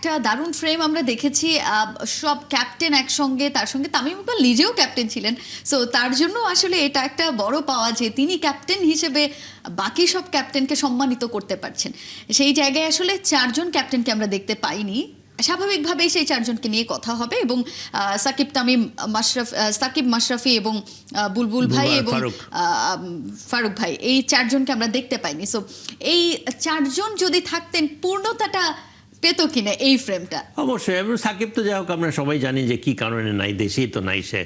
একটা দারুণ ফ্রেম আমরা দেখেছি, সব ক্যাপ্টেন একসঙ্গে, তার সঙ্গে তামিম ইকবাল নিজেও ক্যাপ্টেন ছিলেন। সো তার জন্য আসলে এটা একটা বড় পাওয়া যে তিনি ক্যাপ্টেন হিসেবে বাকি সব ক্যাপ্টেনকে সম্মানিত করতে পারছেন। সেই জায়গায় আসলে চারজন ক্যাপ্টেনকে আমরা দেখতে পাইনি। স্বাভাবিকভাবেই সেই চারজনকে নিয়ে কথা হবে এবং সাকিব, তামিম, সাকিব, মাশরাফি এবং বুলবুল ভাই এবং ফারুক ভাই, এই চারজনকে আমরা দেখতে পাইনি। সো এই চারজন যদি থাকতেন পূর্ণতাটা পেতো কিনা এই ফ্রেমটা? অবশ্যই। এবং সাকিব তো যাই হোক আমরা সবাই জানি যে কি কারণে নাই, দেশেই তো নাই সে।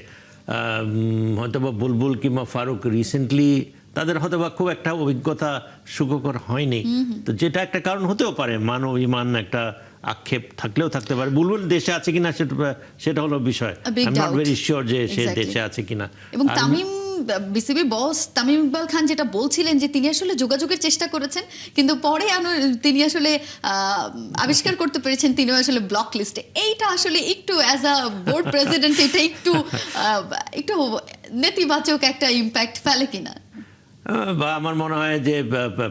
হয়তোবা বুলবুল কিংবা ফারুক রিসেন্টলি তাদের হয়তোবা খুব একটা অভিজ্ঞতা সুখকর হয়নি, তো যেটা একটা কারণ হতেও পারে। মান অভিমান একটা আক্ষেপ থাকলেও থাকতে পারে। বুলবুল দেশে আছে কিনা সেটা হলো বিষয়। I am not very sure যে সে দেশে আছে কিনা। এবং তামিম, বিসিবি বস তামিম ইকবাল খান যেটা বলছিলেন যে তিনি আসলে যোগাযোগের চেষ্টা করেছেন, কিন্তু পরে তিনি আসলে আবিষ্কার করতে পেরেছেন তিনিও আসলে ব্লক লিস্টে। এইটা আসলে একটু অ্যাজ আ বোর্ড প্রেসিডেন্ট এটা একটু নেতিবাচক একটা ইম্প্যাক্ট ফেলে কিনা? বা আমার মনে হয় যে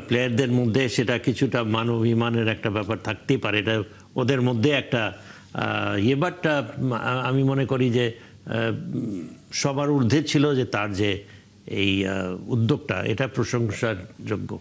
প্লেয়ারদের মধ্যে সেটা কিছুটা মান অভিমানের একটা ব্যাপার থাকতেই পারে, এটা ওদের মধ্যে একটা বাট আমি মনে করি যে সবার ঊর্ধ্বে ছিল যে তার যে এই উদ্যোগটা, এটা প্রশংসার যোগ্য।